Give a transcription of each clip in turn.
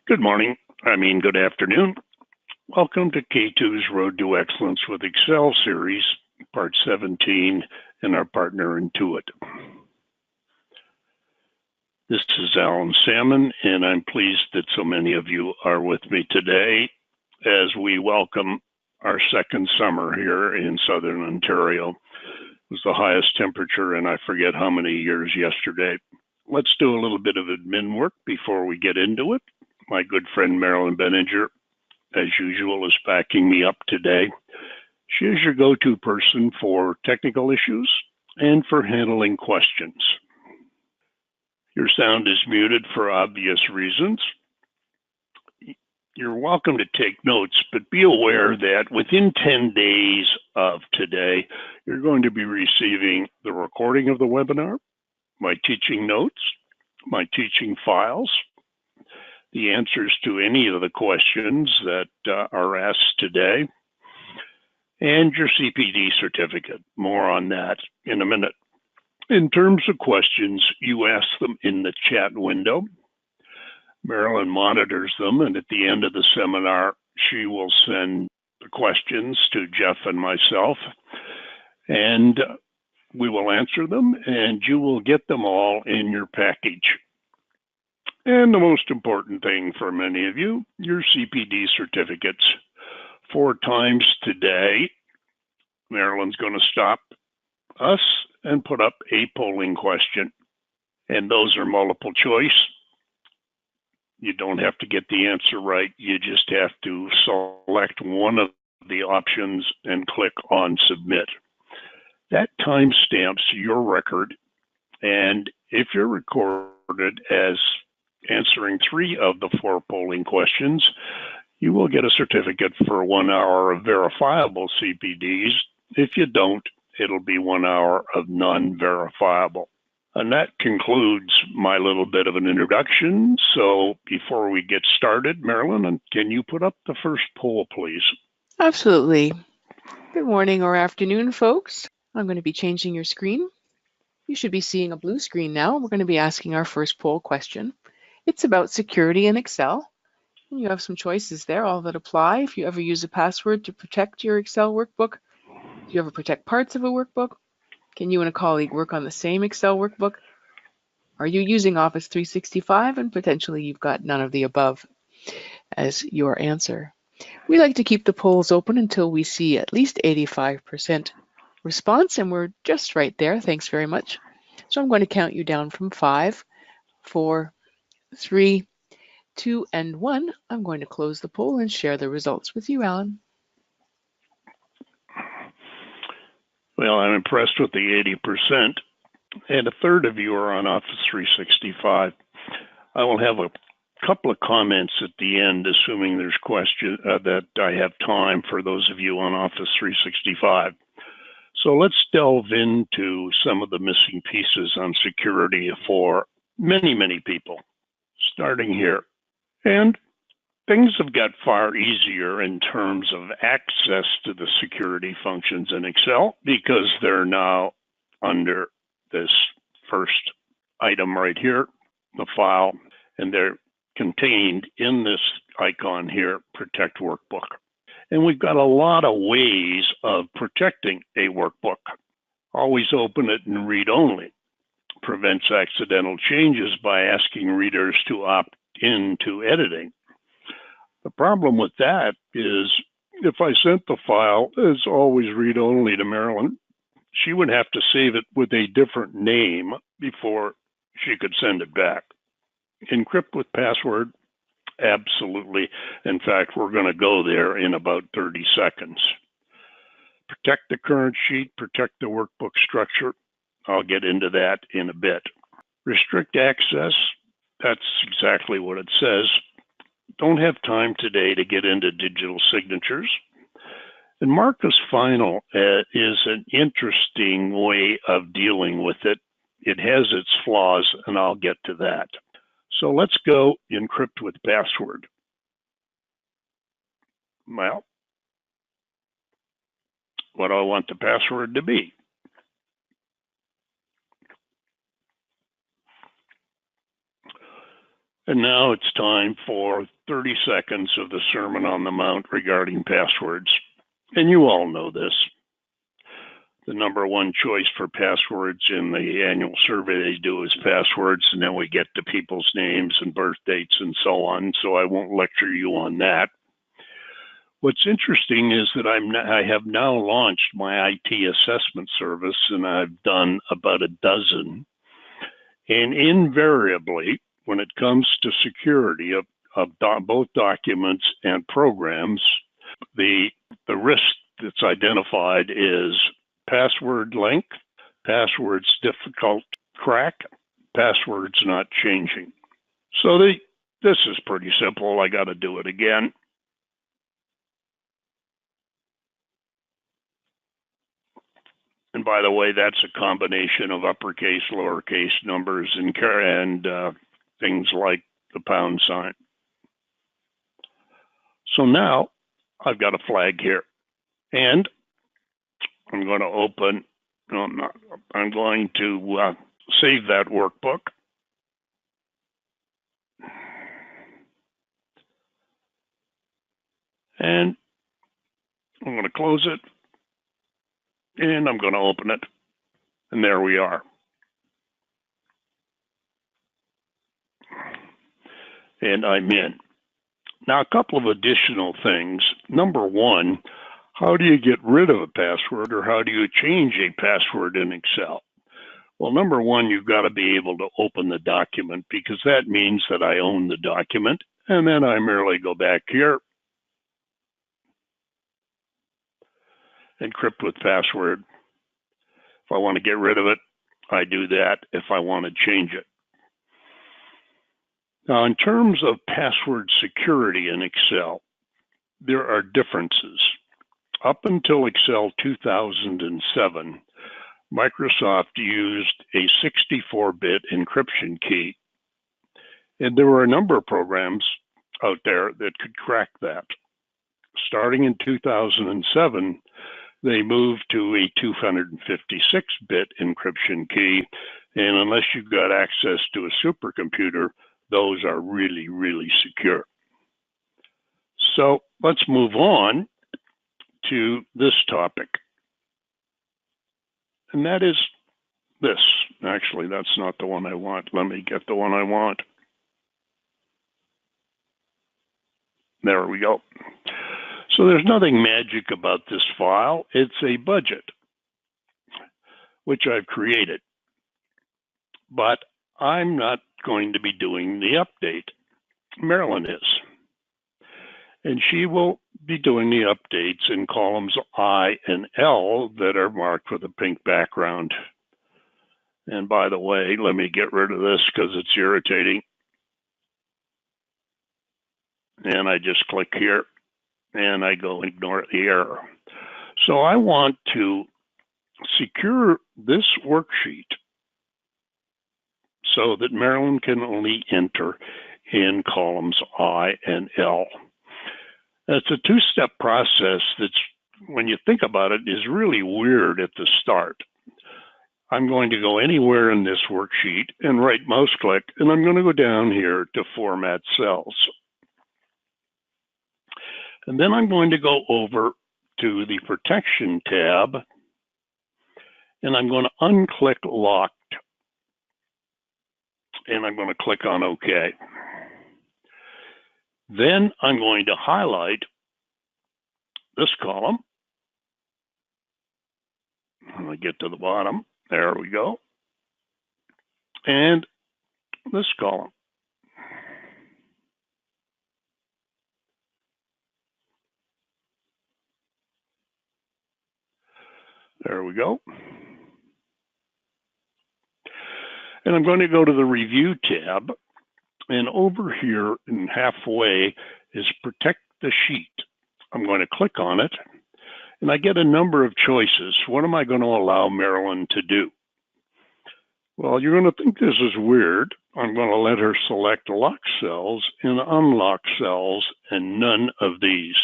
Good morning. Good afternoon. Welcome to K2's Road to Excellence with Excel series, part 17, and our partner Intuit. This is Alan Salmon, and I'm pleased that so many of you are with me today as we welcome our second summer here in Southern Ontario. It was the highest temperature in I forget how many years yesterday. Let's do a little bit of admin work before we get into it. My good friend Marilyn Benninger, as usual, is backing me up today. She is your go-to person for technical issues and for handling questions. Your sound is muted for obvious reasons. You're welcome to take notes, but be aware that within 10 days of today, you're going to be receiving the recording of the webinar, my teaching notes, my teaching files, the answers to any of the questions that are asked today, and your CPD certificate. More on that in a minute. In terms of questions, you ask them in the chat window. Marilyn monitors them, and at the end of the seminar, she will send the questions to Jeff and myself, and we will answer them, and you will get them all in your package. And the most important thing for many of you, your CPD certificates. 4 times today, Marilyn's going to stop us and put up a polling question. And those are multiple choice. You don't have to get the answer right. You just have to select one of the options and click on submit. That timestamps your record. And if you're recorded as answering 3 of the 4 polling questions, you will get a certificate for 1 hour of verifiable CPDs. If you don't, it'll be 1 hour of non-verifiable. And that concludes my little bit of an introduction. So before we get started, Marilyn, can you put up the first poll, please? Absolutely. Good morning or afternoon, folks. I'm going to be changing your screen. You should be seeing a blue screen now. We're going to be asking our first poll question. It's about security in Excel. And you have some choices there, all that apply. If you ever use a password to protect your Excel workbook, do you ever protect parts of a workbook? Can you and a colleague work on the same Excel workbook? Are you using Office 365 and potentially you've got none of the above as your answer? We like to keep the polls open until we see at least 85% response, and we're just right there. Thanks very much. So I'm going to count you down from 5, 4, 3, 2, and 1. I'm going to close the poll and share the results with you, Alan. Well, I'm impressed with the 80%, and a third of you are on Office 365. I will have a couple of comments at the end, assuming there's questions that I have time for those of you on Office 365. So let's delve into some of the missing pieces on security for many, many people, starting here. And things have got far easier in terms of access to the security functions in Excel because they're now under this first item right here, the file, and they're contained in this icon here, Protect Workbook. And we've got a lot of ways of protecting a workbook. Always open it and read only. Prevents accidental changes by asking readers to opt into editing. The problem with that is if I sent the file as always read only to Marilyn, she would have to save it with a different name before she could send it back. Encrypt with password, absolutely. In fact, we're going to go there in about 30 seconds. Protect the current sheet, protect the workbook structure. I'll get into that in a bit. Restrict access, that's exactly what it says. Don't have time today to get into digital signatures. And mark as final is an interesting way of dealing with it. It has its flaws, and I'll get to that. So let's go encrypt with password. Well, what do I want the password to be? And now it's time for 30 seconds of the Sermon on the Mount regarding passwords. And you all know this. The number one choice for passwords in the annual survey they do is passwords, and then we get to people's names and birth dates and so on, so I won't lecture you on that. What's interesting is that I have now launched my IT assessment service, and I've done about a dozen. And invariably, when it comes to security of both documents and programs, the risk that's identified is password length, passwords difficult to crack, passwords not changing. So this is pretty simple. I got to do it again. And by the way, that's a combination of uppercase, lowercase numbers, and things like the pound sign. So now I've got a flag here, and I'm going to open. No, I'm not. I'm going to save that workbook. And I'm going to close it. And I'm going to open it. And there we are. And I'm in. Now, a couple of additional things. Number one, how do you get rid of a password, or how do you change a password in Excel? Well, number one, you've got to be able to open the document, because that means that I own the document. And then I merely go back here, encrypt with password. If I want to get rid of it, I do that. If I want to change it. Now, in terms of password security in Excel, there are differences. Up until Excel 2007, Microsoft used a 64-bit encryption key. And there were a number of programs out there that could crack that. Starting in 2007, they moved to a 256-bit encryption key, and unless you've got access to a supercomputer, those are really, really secure. So let's move on to this topic, and that is this. Actually, that's not the one I want. Let me get the one I want. There we go. So there's nothing magic about this file. It's a budget, which I've created. But I'm not going to be doing the update. Marilyn is. And she will be doing the updates in columns I and L that are marked with a pink background. And by the way, let me get rid of this because it's irritating. And I just click here. And I go ignore the error. So I want to secure this worksheet so that Marilyn can only enter in columns I and L. That's a two-step process that's, when you think about it, is really weird at the start. I'm going to go anywhere in this worksheet and right mouse click, and I'm going to go down here to Format Cells. And then I'm going to go over to the Protection tab, and I'm going to unclick Locked, and I'm going to click on OK. Then I'm going to highlight this column. When I get to the bottom, there we go. And this column. There we go. And I'm going to go to the Review tab, and over here in halfway is Protect the Sheet. I'm going to click on it, and I get a number of choices. What am I going to allow Marilyn to do? Well, you're going to think this is weird. I'm going to let her select Lock Cells and Unlock Cells and none of these.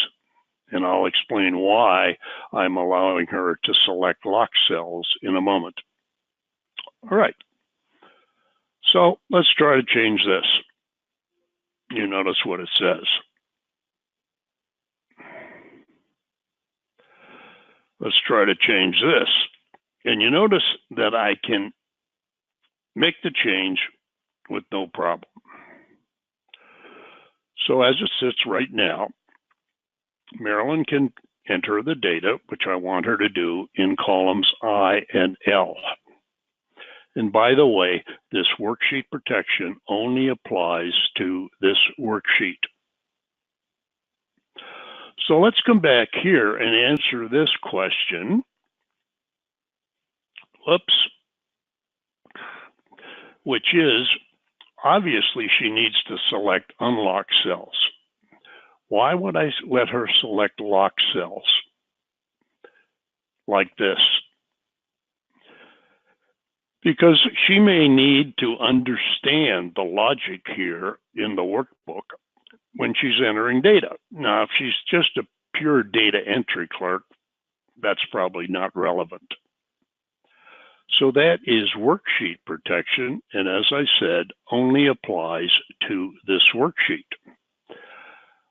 And I'll explain why I'm allowing her to select Lock Cells in a moment. All right. So let's try to change this. you notice what it says. Let's try to change this. And you notice that I can make the change with no problem. So as it sits right now, Marilyn can enter the data, which I want her to do, in columns I and L. And by the way, this worksheet protection only applies to this worksheet. So let's come back here and answer this question. Whoops. Which is, obviously she needs to select unlock cells. Why would I let her select lock cells like this? Because she may need to understand the logic here in the workbook when she's entering data. Now, if she's just a pure data entry clerk, that's probably not relevant. So that is worksheet protection, and as I said, only applies to this worksheet.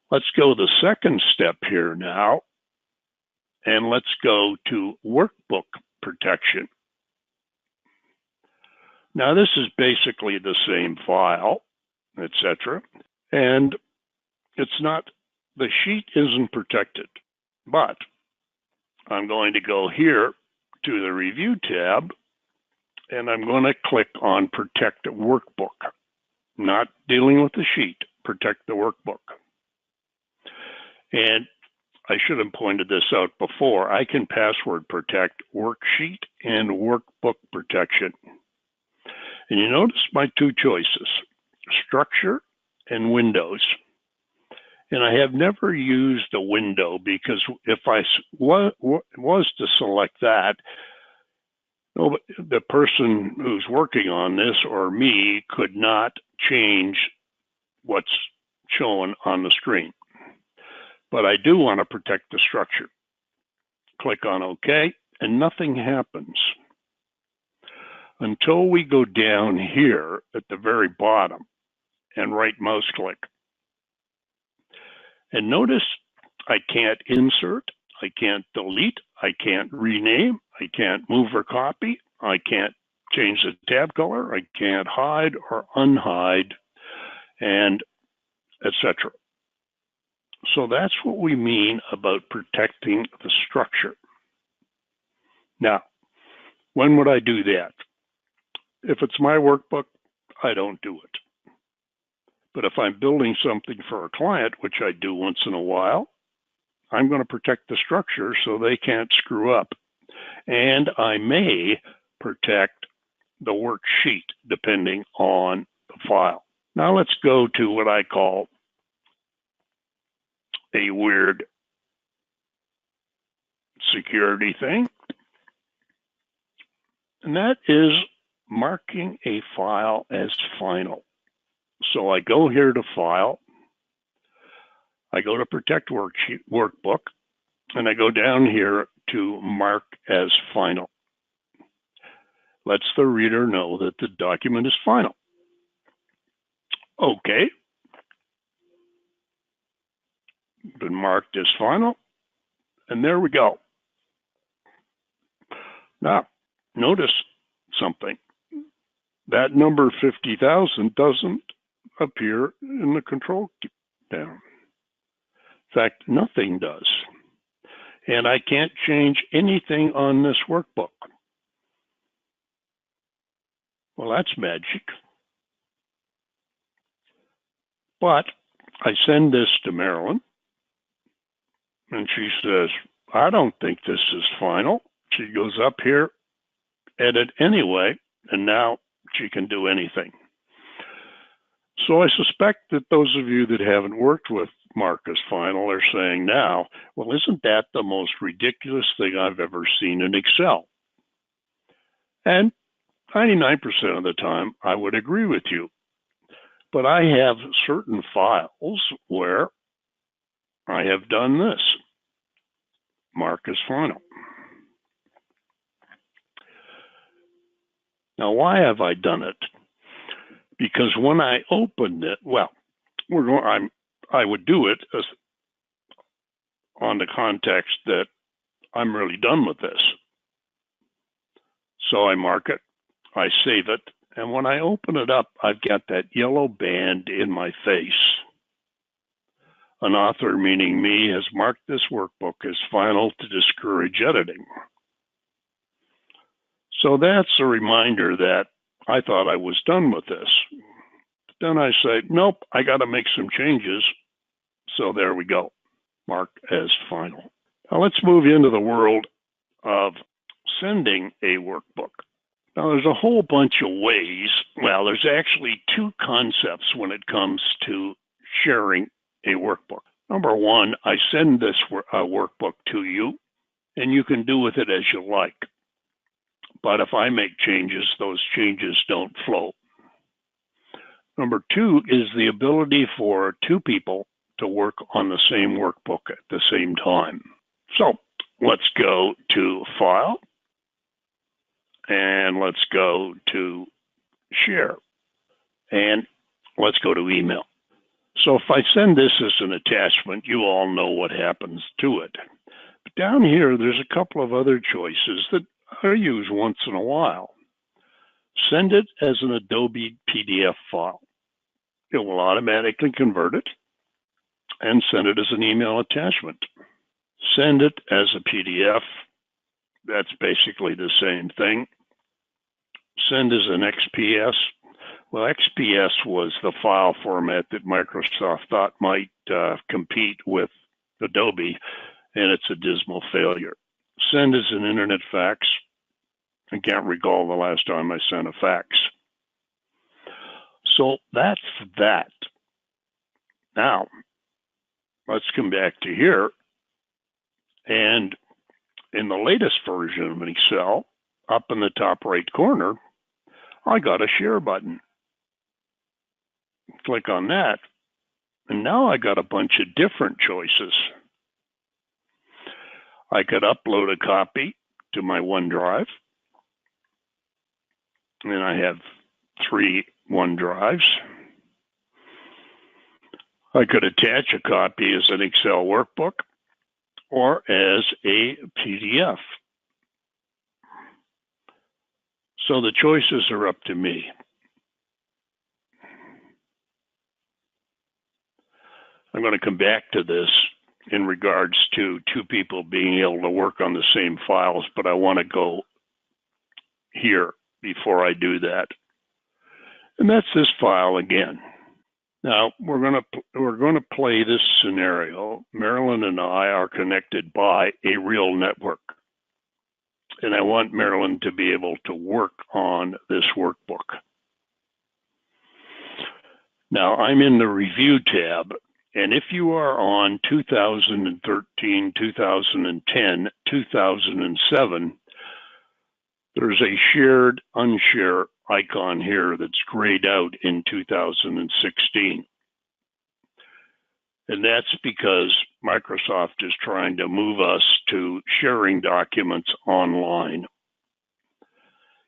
Let's go the second step here now, and let's go to Workbook Protection. Now this is basically the same file, etc. And it's not, the sheet isn't protected, but I'm going to go here to the Review tab, and I'm going to click on Protect Workbook. Not dealing with the sheet, protect the workbook. And I should have pointed this out before. I can password protect worksheet and workbook protection. And you notice my two choices, structure and windows. And I have never used a window because if I was to select that, the person who's working on this or me could not change what's shown on the screen. But I do want to protect the structure. Click on OK, and nothing happens until we go down here at the very bottom and right mouse click. And notice I can't insert, I can't delete, I can't rename, I can't move or copy, I can't change the tab color, I can't hide or unhide, and etc. So that's what we mean about protecting the structure. Now, when would I do that? If it's my workbook, I don't do it. But if I'm building something for a client, which I do once in a while, I'm going to protect the structure so they can't screw up. And I may protect the worksheet depending on the file. Now let's go to what I call a weird security thing. And that is marking a file as final. So I go here to File, I go to Protect Worksheet Workbook, and I go down here to Mark as Final. Lets the reader know that the document is final. Okay. Been marked as final, and there we go. Now, notice something. That number 50,000 doesn't appear in the control down. In fact, nothing does. And I can't change anything on this workbook. Well, that's magic. But I send this to Marilyn, and she says, I don't think this is final. She goes up here, edit anyway, and now she can do anything. So I suspect that those of you that haven't worked with Mark as Final are saying now, well, isn't that the most ridiculous thing I've ever seen in Excel? And 99% of the time, I would agree with you. But I have certain files where I have done this. Mark as Final. Now, why have I done it? Because when I opened it, well, I would do it on the context that I'm really done with this. So I mark it, I save it, and when I open it up, I've got that yellow band in my face. An author, meaning me, has marked this workbook as final to discourage editing. So that's a reminder that I thought I was done with this. But then I say, nope, I got to make some changes. So there we go, mark as final. Now let's move into the world of sending a workbook. Now there's a whole bunch of ways. Well, there's actually two concepts when it comes to sharing a workbook. Number one, I send this workbook to you, and you can do with it as you like. But if I make changes, those changes don't flow. Number two is the ability for two people to work on the same workbook at the same time. So let's go to File, and let's go to Share, and let's go to Email. So if I send this as an attachment, you all know what happens to it. But down here, there's a couple of other choices that I use once in a while. Send it as an Adobe PDF file. It will automatically convert it and send it as an email attachment. Send it as a PDF. That's basically the same thing. Send as an XPS. Well, XPS was the file format that Microsoft thought might compete with Adobe, and it's a dismal failure. Send as an internet fax. I can't recall the last time I sent a fax. So that's that. Now, let's come back to here. And in the latest version of Excel, up in the top right corner, I got a share button. Click on that, and now I got a bunch of different choices. I could upload a copy to my OneDrive, and I have 3 OneDrives. I could attach a copy as an Excel workbook or as a PDF. So the choices are up to me. I'm going to come back to this in regards to two people being able to work on the same files, but I want to go here before I do that. And that's this file again. Now we're going to play this scenario. Marilyn and I are connected by a real network, and I want Marilyn to be able to work on this workbook. Now I'm in the Review tab, and if you are on 2013, 2010, 2007, there's a shared, unshare icon here that's grayed out in 2016. And that's because Microsoft is trying to move us to sharing documents online.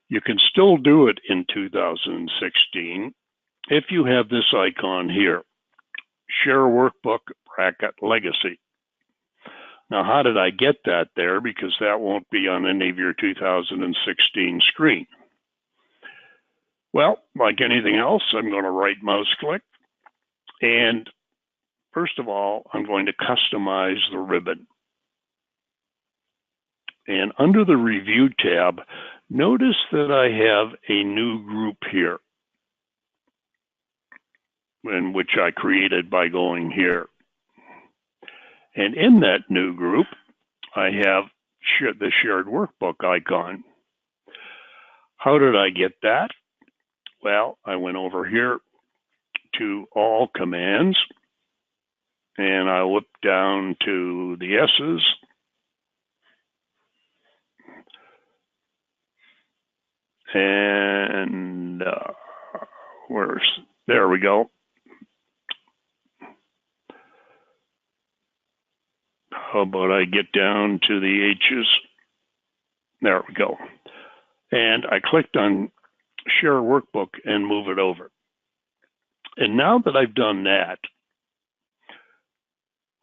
You can still do it in 2016 if you have this icon here, Share Workbook Legacy. Now, how did I get that there? Because that won't be on any of your 2016 screen. Well, like anything else, I'm going to right mouse click. And first of all, I'm going to customize the ribbon. And under the Review tab, notice that I have a new group here, in which I created by going here. And in that new group, I have the shared workbook icon. How did I get that? Well, I went over here to All Commands, and I whipped down to the S's. And there we go. How about I get down to the H's? There we go. And I clicked on Share Workbook and move it over. And now that I've done that,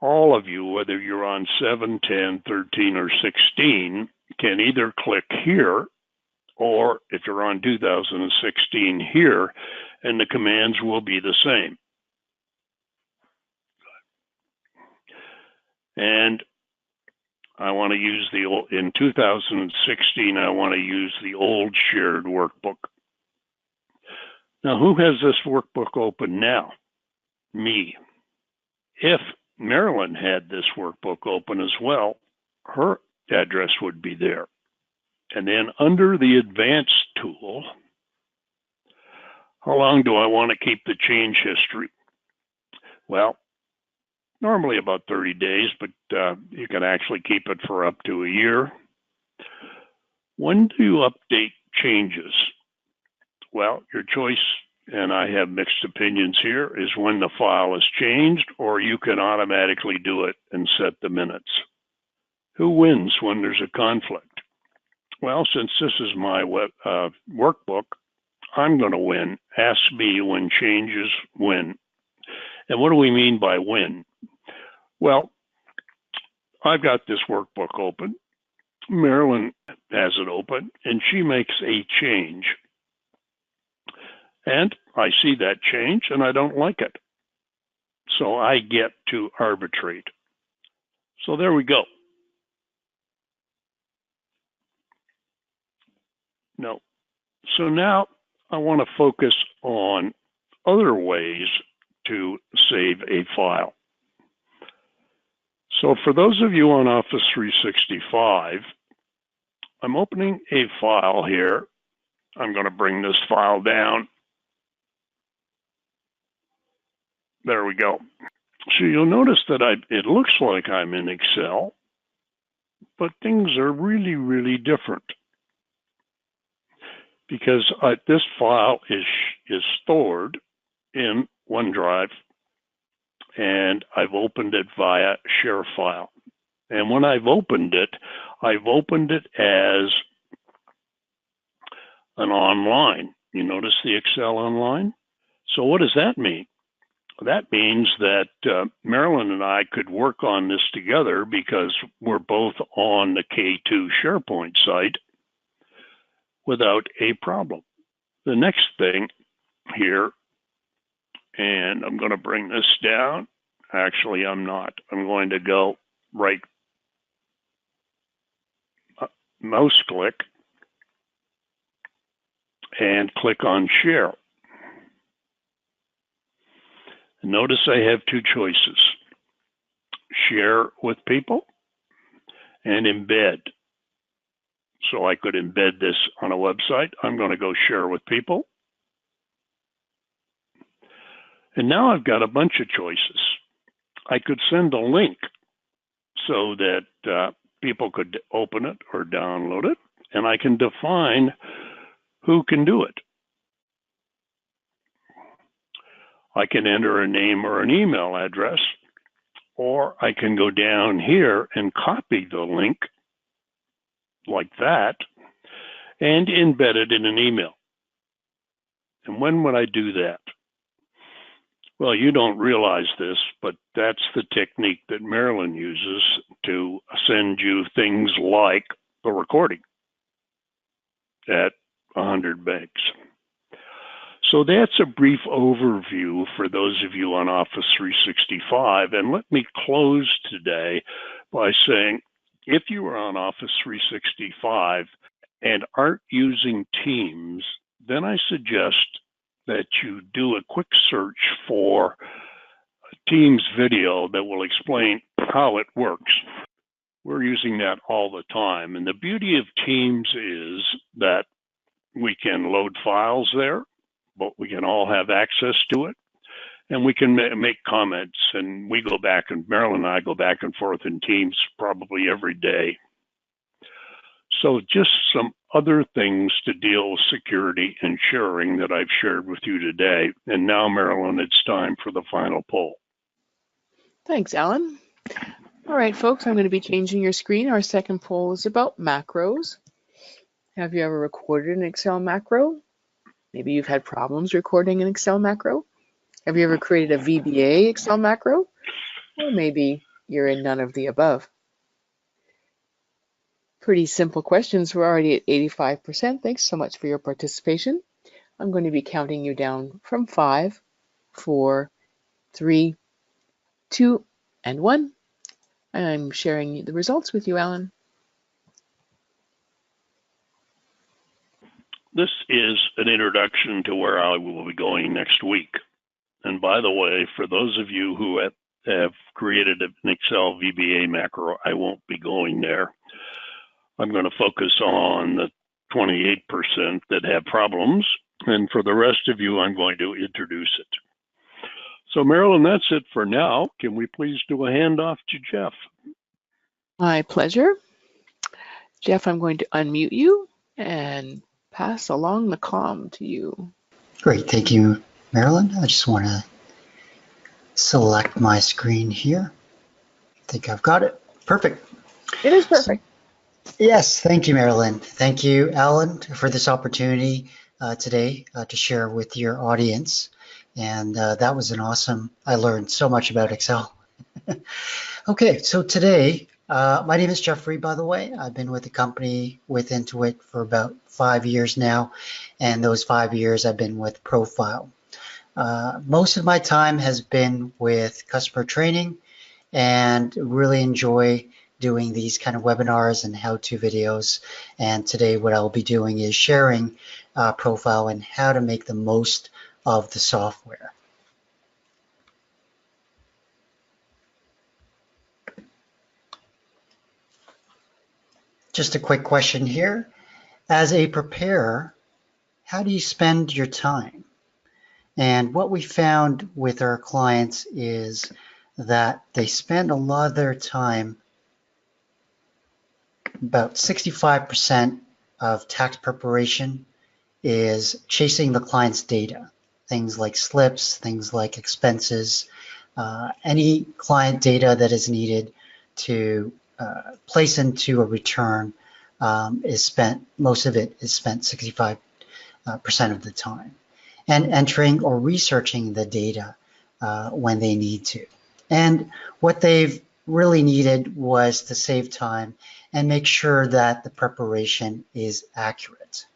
all of you, whether you're on 7, 10, 13, or 16, can either click here, or if you're on 2016 here, and the commands will be the same. And I want to use the old, in 2016, I want to use the old shared workbook. Now, who has this workbook open now? Me. If Marilyn had this workbook open as well, her address would be there. And then under the advanced tool, how long do I want to keep the change history? Well, normally about 30 days, but you can actually keep it for up to a year. When do you update changes? Well, your choice, and I have mixed opinions here, is when the file is changed, or you can automatically do it and set the minutes. Who wins when there's a conflict? Well, since this is my workbook, I'm going to win. Ask me when changes win. And what do we mean by win? Well, I've got this workbook open. Marilyn has it open, and she makes a change. And I see that change, and I don't like it. So I get to arbitrate. So there we go. No. So now I want to focus on other ways to save a file. So for those of you on Office 365, I'm opening a file here. I'm going to bring this file down. There we go. So you'll notice that it looks like I'm in Excel, but things are really, really different. Because this file is stored in OneDrive, and I've opened it via share file. And when I've opened it as an online. You notice the Excel online? So what does that mean? That means that Marilyn and I could work on this together because we're both on the K2 SharePoint site without a problem. The next thing here, and I'm going to bring this down. Actually, I'm not. I'm going to go right mouse click and click on Share. Notice I have two choices: share with people and embed. So I could embed this on a website. I'm going to go share with people. And now I've got a bunch of choices. I could send a link so that people could open it or download it, and I can define who can do it. I can enter a name or an email address, or I can go down here and copy the link like that and embed it in an email. And when would I do that? Well, you don't realize this, but that's the technique that Marilyn uses to send you things like the recording at 100 megs. So that's a brief overview for those of you on Office 365. And let me close today by saying, if you are on Office 365 and aren't using Teams, then I suggest that you do a quick search for a Teams video that will explain how it works. We're using that all the time. And the beauty of Teams is that we can load files there, but we can all have access to it. And we can make comments, and we go back, and Marilyn and I go back and forth in Teams probably every day. So just some other things to deal with security and sharing that I've shared with you today. And now, Marilyn, it's time for the final poll. Thanks, Alan. All right, folks, I'm going to be changing your screen. Our second poll is about macros. Have you ever recorded an Excel macro? Maybe you've had problems recording an Excel macro. Have you ever created a VBA Excel macro? Or maybe you're in none of the above. Pretty simple questions. We're already at 85%. Thanks so much for your participation. I'm going to be counting you down from 5, 4, 3, 2, and 1. I'm sharing the results with you, Alan. This is an introduction to where I will be going next week. And by the way, for those of you who have created an Excel VBA macro, I won't be going there. I'm going to focus on the 28% that have problems. And for the rest of you, I'm going to introduce it. So Marilyn, that's it for now. Can we please do a handoff to Jeff? My pleasure. Jeff, I'm going to unmute you and pass along the comm to you. Great, thank you, Marilyn. I just want to select my screen here. I think I've got it. Perfect. It is perfect. Yes, thank you, Marilyn. Thank you, Alan, for this opportunity today to share with your audience. And that was an awesome, I learned so much about Excel. Okay, so today, my name is Jeffrey, by the way. I've been with the company with Intuit for about 5 years now. And those 5 years I've been with ProFile. Most of my time has been with customer training and really enjoy doing these kind of webinars and how-to videos. And today what I'll be doing is sharing ProFile and how to make the most of the software. Just a quick question here. As a preparer, how do you spend your time? And what we found with our clients is that they spend a lot of their time, about 65% of tax preparation is chasing the client's data. Things like slips, things like expenses, any client data that is needed to place into a return is spent, most of it is spent 65% of the time. And entering or researching the data when they need to. And what they've really needed was to save time and make sure that the preparation is accurate.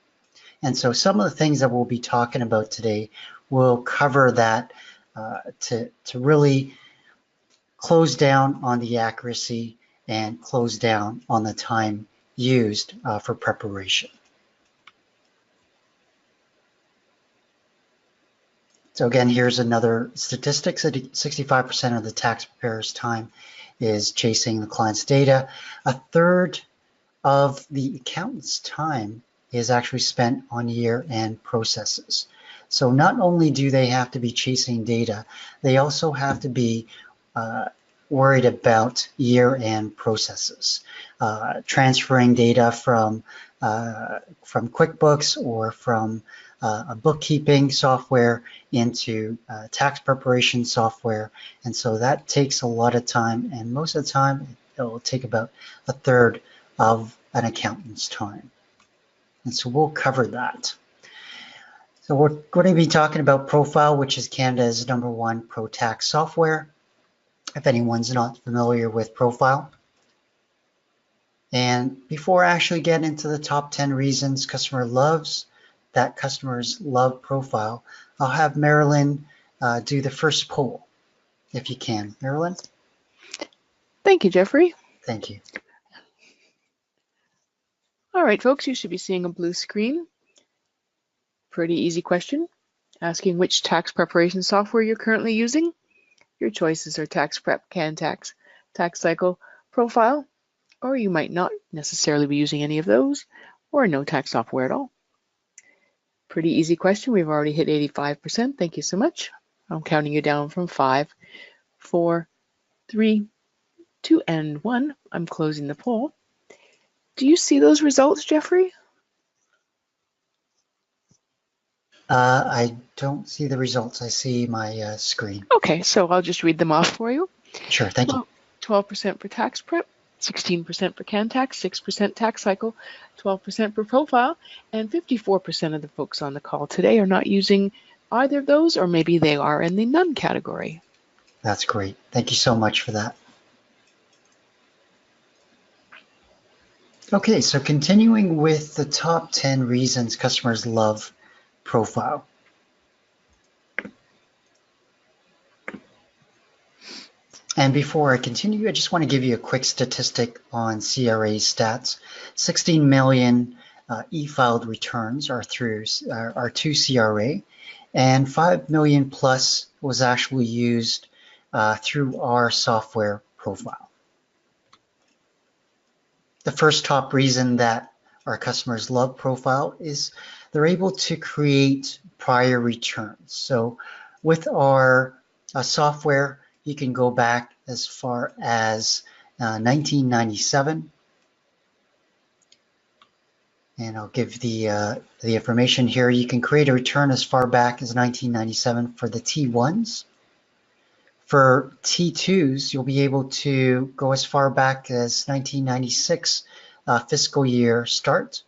And so some of the things that we'll be talking about today will cover that to really close down on the accuracy and close down on the time used for preparation. So again, here's another statistic. 65% of the tax preparer's time is chasing the client's data. A third of the accountant's time is actually spent on year-end processes. So not only do they have to be chasing data, they also have to be worried about year-end processes, transferring data from QuickBooks or from a bookkeeping software into tax preparation software. And so that takes a lot of time, and most of the time it will take about a third of an accountant's time. And so we'll cover that. So we're going to be talking about ProFile, which is Canada's #1 pro tax software, if anyone's not familiar with ProFile. And before I actually get into the top 10 reasons customers love ProFile, I'll have Marilyn do the first poll, if you can. Marilyn? Thank you, Jeffrey. Thank you. All right, folks, you should be seeing a blue screen. Pretty easy question, asking which tax preparation software you're currently using. Your choices are Tax Prep, CanTax, TaxCycle, ProFile, or you might not necessarily be using any of those, or no tax software at all. Pretty easy question. We've already hit 85%. Thank you so much. I'm counting you down from 5, 4, 3, 2, and 1. I'm closing the poll. Do you see those results, Jeffrey? I don't see the results. I see my screen. Okay, so I'll just read them off for you. Sure, thank you. 12% for Tax Prep, 16% for CanTax, 6% TaxCycle, 12% for ProFile, and 54% of the folks on the call today are not using either of those, or maybe they are in the none category. That's great. Thank you so much for that. Okay, so continuing with the top 10 reasons customers love ProFile. And before I continue, I just want to give you a quick statistic on CRA stats. 16 million e-filed returns are to CRA, and 5 million plus was actually used through our software ProFile. The first top reason that our customers love ProFile is they're able to create prior returns. So with our software, you can go back as far as 1997. And I'll give the information here. You can create a return as far back as 1997 for the T1s. For T2s, you'll be able to go as far back as 1996 fiscal year start.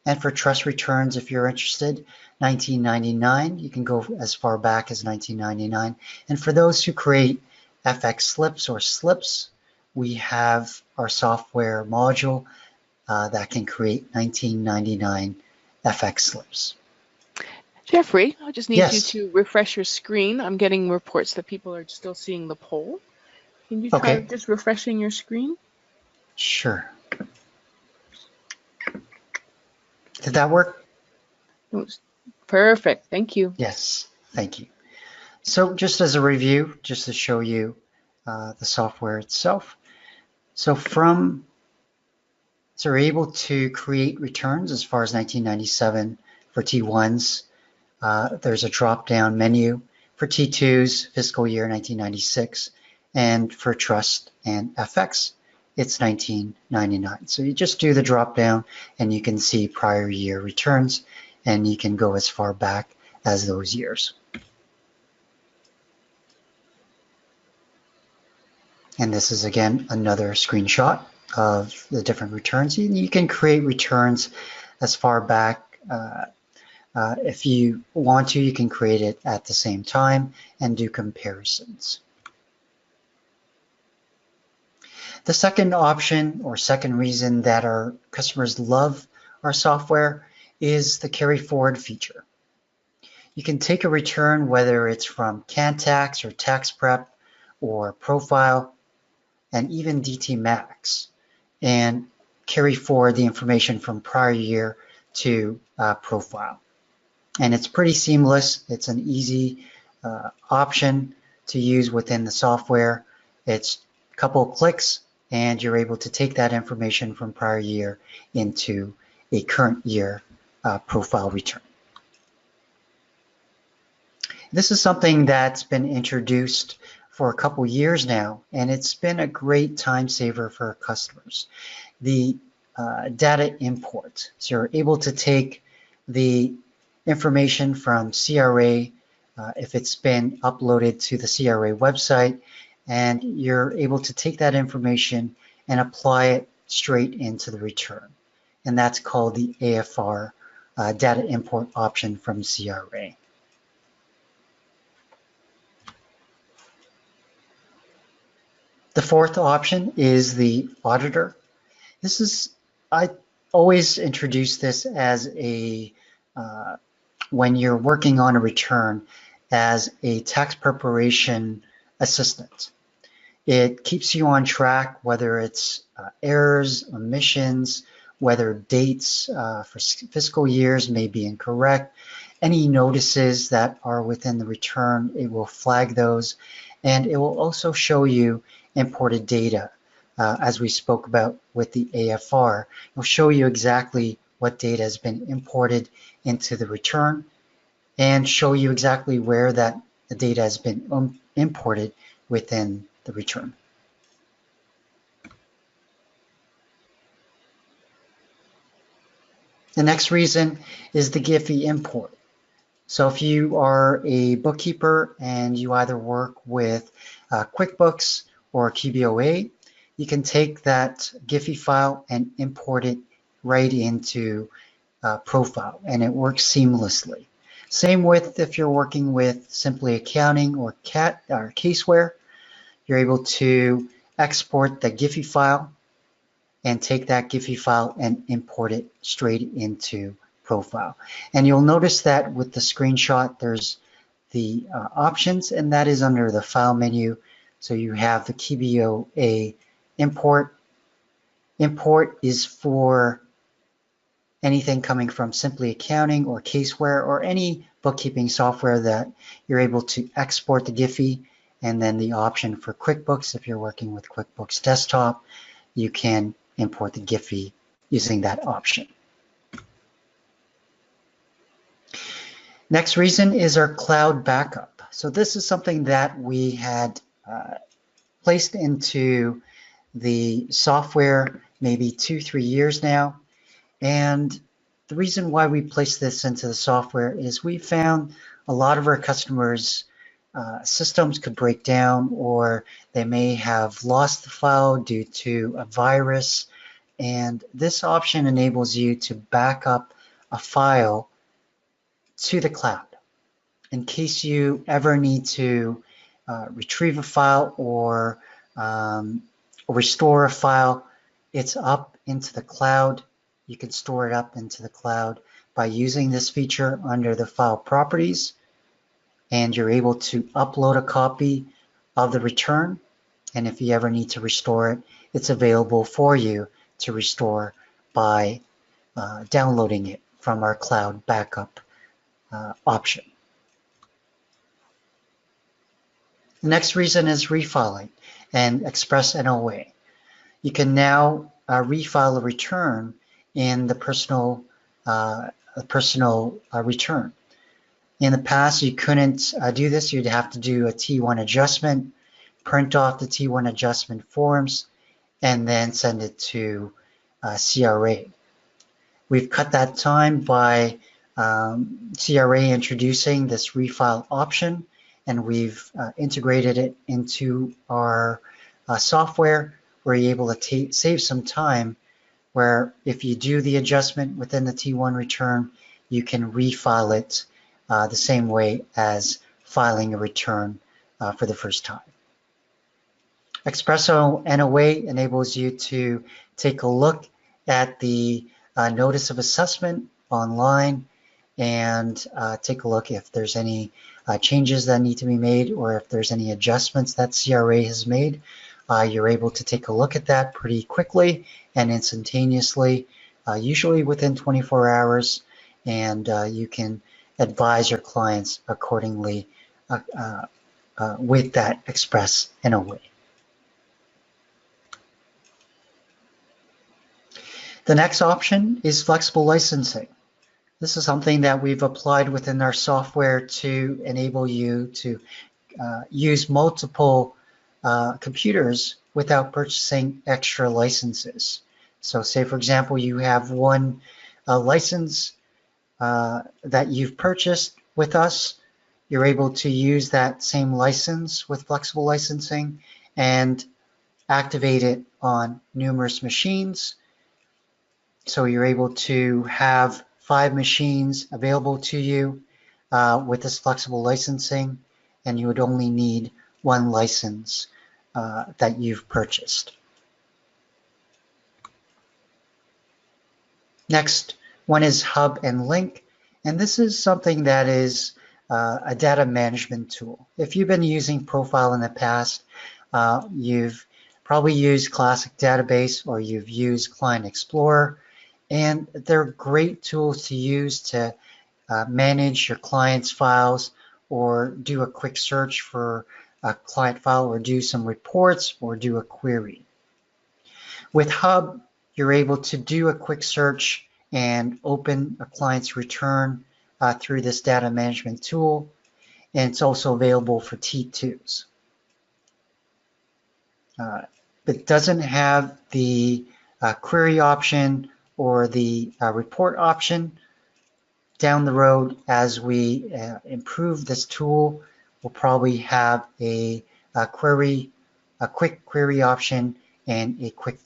And for trust returns, if you're interested, 1999, you can go as far back as 1999. And for those who create FX slips or slips, we have our software module that can create 1999 FX slips. Jeffrey, I just need you Yes. to refresh your screen. I'm getting reports that people are still seeing the poll. Can you try Okay. just refreshing your screen? Sure. Did that work? Perfect. Thank you. Yes. Thank you. So just as a review, just to show you the software itself. So we're able to create returns as far as 1997 for T1s. There's a drop-down menu for T2s, fiscal year 1996, and for trust and FX, it's 1999. So you just do the drop-down and you can see prior year returns, and you can go as far back as those years. And this is, again, another screenshot of the different returns. You can create returns as far back. If you want to, you can create it at the same time and do comparisons. The second option or second reason that our customers love our software is the carry forward feature. You can take a return, whether it's from CanTax or Tax Prep or ProFile, and even DT Max, and carry forward the information from prior year to ProFile. And it's pretty seamless. It's an easy option to use within the software. It's a couple of clicks and you're able to take that information from prior year into a current year profile return. This is something that's been introduced for a couple years now, and it's been a great time saver for our customers. The data import. So you're able to take the information from CRA if it's been uploaded to the CRA website, and you're able to take that information and apply it straight into the return. And that's called the AFR data import option from CRA. The fourth option is the auditor. I always introduce this as when you're working on a return, as a tax preparation assistant. It keeps you on track, whether it's errors, omissions, whether dates for fiscal years may be incorrect, any notices that are within the return, it will flag those, and it will also show you imported data. As we spoke about with the AFR, it will show you exactly what data has been imported into the return and show you exactly where the data has been imported within the return. The next reason is the Giphy import. So if you are a bookkeeper and you either work with QuickBooks or QBOA, you can take that Giphy file and import it right into ProFile, and it works seamlessly. Same with if you're working with simply accounting or caseware, you're able to export the Giphy file and take that Giphy file and import it straight into ProFile. And you'll notice that with the screenshot, there's the options, and that is under the File menu. So you have the KBOA import. Import is for anything coming from Simply Accounting or Caseware or any bookkeeping software that you're able to export the Giphy. And then the option for QuickBooks, if you're working with QuickBooks Desktop, you can import the Giphy using that option. Next reason is our cloud backup. So this is something that we had placed into the software maybe 2-3 years now. And the reason why we placed this into the software is we found a lot of our customers' systems could break down, or they may have lost the file due to a virus. And this option enables you to back up a file to the cloud in case you ever need to retrieve a file or restore a file. It's up into the cloud. You can store it up into the cloud by using this feature under the file properties, and you're able to upload a copy of the return. And if you ever need to restore it, it's available for you to restore by downloading it from our cloud backup option. The next reason is refiling and Express NOA. You can now refile a return in the personal return. In the past, you couldn't do this. You'd have to do a T1 adjustment, print off the T1 adjustment forms, and then send it to CRA. We've cut that time by CRA introducing this refile option, and we've integrated it into our software. We're able to save some time where if you do the adjustment within the T1 return, you can refile it the same way as filing a return for the first time. Expresso NOA enables you to take a look at the notice of assessment online and take a look if there's any changes that need to be made, or if there's any adjustments that CRA has made. You're able to take a look at that pretty quickly and instantaneously, usually within 24 hours, and you can advise your clients accordingly with that Express NOA. The next option is flexible licensing. This is something that we've applied within our software to enable you to use multiple computers without purchasing extra licenses. So say, for example, you have one license that you've purchased with us. You're able to use that same license with flexible licensing and activate it on numerous machines. So you're able to have 5 machines available to you with this flexible licensing, and you would only need 1 license that you've purchased. Next one is Hub and Link, and this is something that is a data management tool. If you've been using ProFile in the past, you've probably used Classic Database or you've used Client Explorer, and they're great tools to use to manage your client's files or do a quick search for a client file or do some reports or do a query. With Hub, you're able to do a quick search and open a client's return through this data management tool, and it's also available for T2's. It doesn't have the query option or the report option. Down the road, as we improve this tool, we'll probably have a quick query option and a quick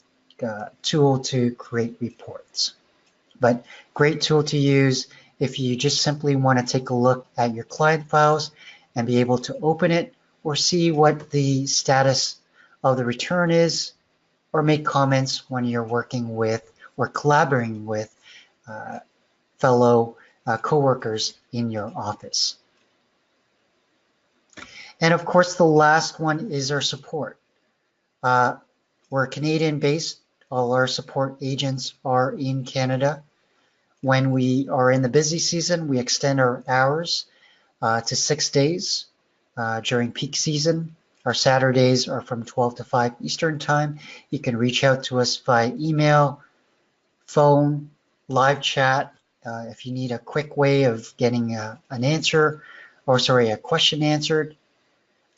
tool to create reports. But great tool to use if you just simply want to take a look at your client files and be able to open it or see what the status of the return is, or make comments when you're working with or collaborating with fellow coworkers in your office. And of course, the last one is our support. We're Canadian-based. All our support agents are in Canada. When we are in the busy season, we extend our hours to 6 days during peak season. Our Saturdays are from 12 to 5 Eastern time. You can reach out to us via email, phone, live chat. If you need a quick way of getting a question answered.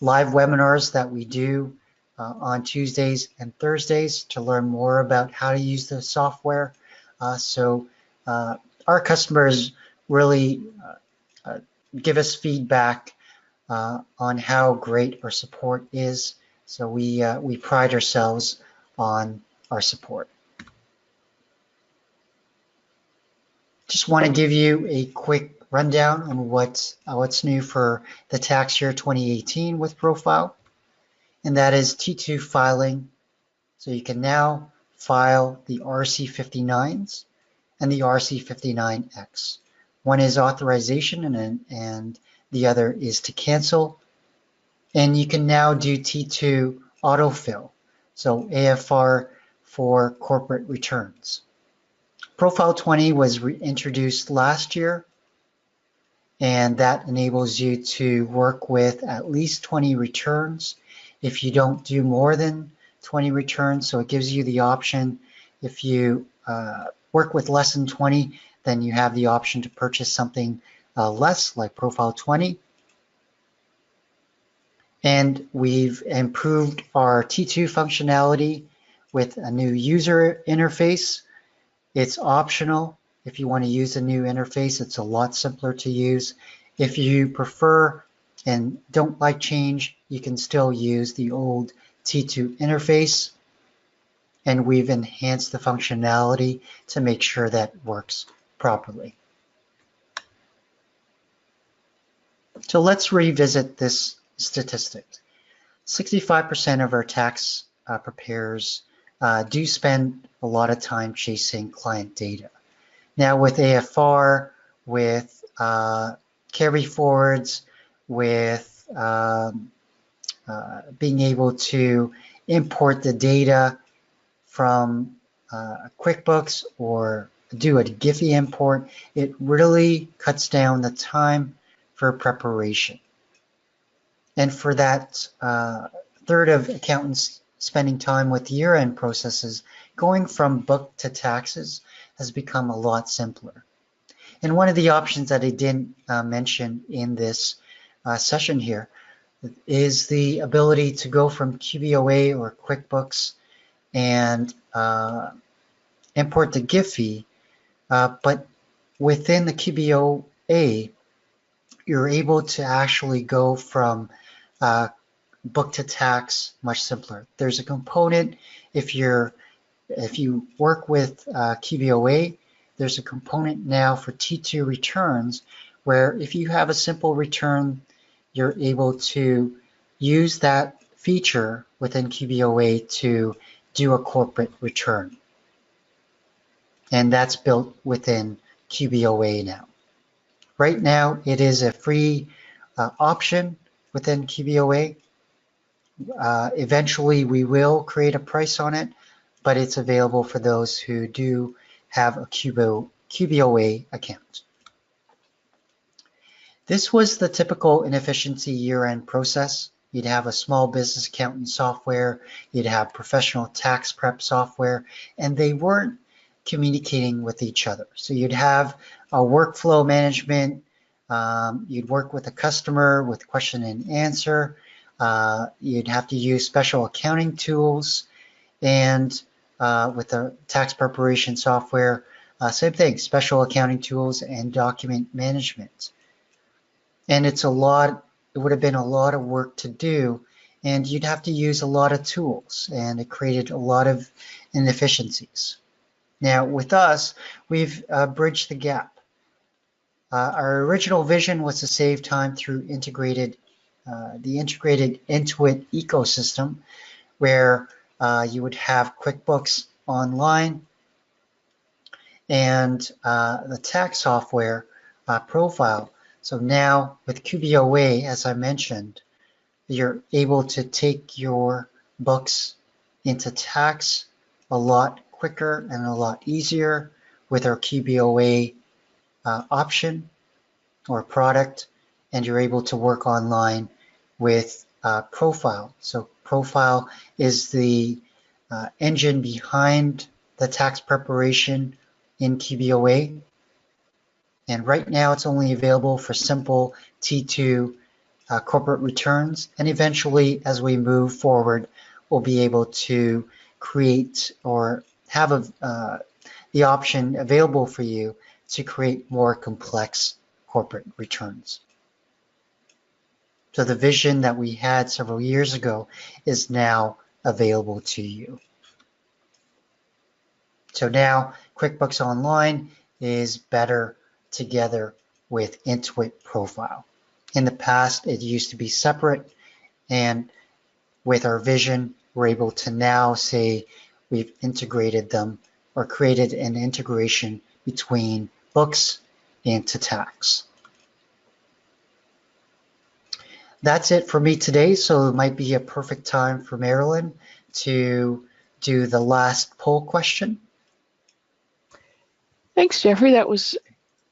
Live webinars that we do on Tuesdays and Thursdays to learn more about how to use the software. So our customers really give us feedback on how great our support is. So we pride ourselves on our support. Just want to give you a quick rundown on what's new for the tax year 2018 with ProFile, and that is T2 filing. So you can now file the RC59s and the RC59X. One is authorization and the other is to cancel. And you can now do T2 autofill, so AFR for corporate returns. ProFile 20 was introduced last year, and that enables you to work with at least 20 returns if you don't do more than 20 returns. So it gives you the option, if you work with less than 20, then you have the option to purchase something less, like ProFile 20. And we've improved our T2 functionality with a new user interface. It's optional. If you want to use a new interface, it's a lot simpler to use. If you prefer and don't like change, you can still use the old T2 interface. And we've enhanced the functionality to make sure that works properly. So let's revisit this statistic. 65% of our tax preparers do spend a lot of time chasing client data. Now with AFR, with carry forwards, with being able to import the data from QuickBooks or do a Giphy import, it really cuts down the time for preparation. And for that third of accountants spending time with year-end processes, going from book to taxes has become a lot simpler. And one of the options that I didn't mention in this session here is the ability to go from QBOA or QuickBooks and import the Giphy, but within the QBOA, you're able to actually go from book to tax much simpler. There's a component, if you work with QBOA, there's a component now for T2 returns where if you have a simple return, you're able to use that feature within QBOA to do a corporate return. And that's built within QBOA now. Right now, it is a free option within QBOA. Eventually, we will create a price on it, but it's available for those who do have a QBOA account. This was the typical inefficiency year-end process. You'd have a small business accountant software, you'd have professional tax prep software, and they weren't communicating with each other. So you'd have a workflow management, you'd work with a customer with question and answer, you'd have to use special accounting tools, and with the tax preparation software, same thing, special accounting tools and document management. And it would have been a lot of work to do, and you'd have to use a lot of tools, and it created a lot of inefficiencies. Now with us, we've bridged the gap. Our original vision was to save time through the integrated Intuit ecosystem, where you would have QuickBooks Online and the tax software ProFile. So now with QBOA, as I mentioned, you're able to take your books into tax a lot quicker and a lot easier with our QBOA option or product, and you're able to work online with ProFile. So ProFile is the engine behind the tax preparation in QBOA. And right now it's only available for simple T2 corporate returns. And eventually, as we move forward, we'll be able to create or have the option available for you to create more complex corporate returns. So the vision that we had several years ago is now available to you. So now QuickBooks Online is better together with Intuit ProFile. In the past, it used to be separate, and with our vision, we're able to now say we've integrated them or created an integration between books into tax. That's it for me today, so it might be a perfect time for Marilyn to do the last poll question. Thanks, Jeffrey. That was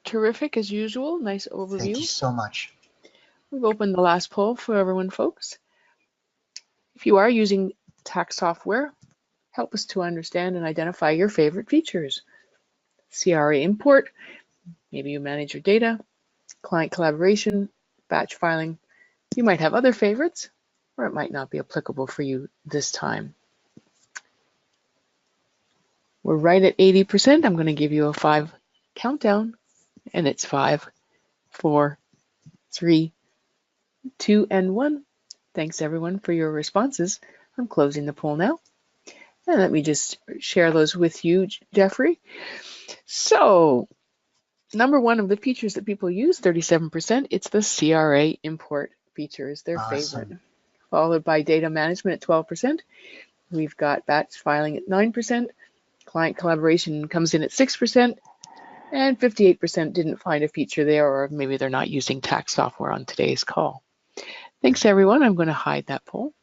terrific as usual. Nice overview. Thank you so much. We've opened the last poll for everyone, folks. If you are using tax software, help us to understand and identify your favorite features. CRA import, maybe you manage your data, client collaboration, batch filing. You might have other favorites, or it might not be applicable for you this time. We're right at 80%. I'm going to give you a 5 countdown, and it's 5, 4, 3, 2, and 1. Thanks everyone for your responses. I'm closing the poll now. And let me just share those with you, Jeffrey. So, number one of the features that people use, 37%, it's the CRA import feature is their favorite. Followed by data management at 12%. We've got batch filing at 9%. Client collaboration comes in at 6%. And 58% didn't find a feature there, or maybe they're not using tax software on today's call. Thanks, everyone. I'm going to hide that poll.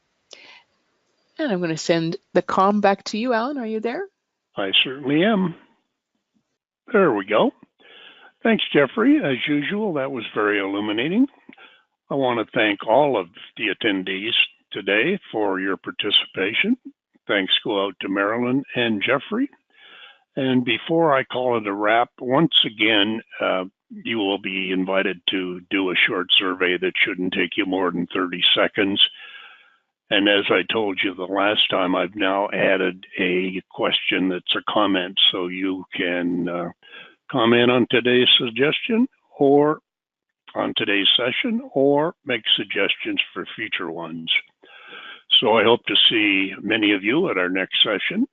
And I'm going to send the comm back to you, Alan. Are you there? I certainly am. There we go. Thanks, Jeffrey. As usual, that was very illuminating. I want to thank all of the attendees today for your participation. Thanks go out to Marilyn and Jeffrey. And before I call it a wrap, once again, you will be invited to do a short survey that shouldn't take you more than 30 seconds. And as I told you the last time, I've now added a question that's a comment, so you can comment on today's suggestion or on today's session, or make suggestions for future ones. So I hope to see many of you at our next session,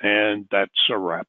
and that's a wrap.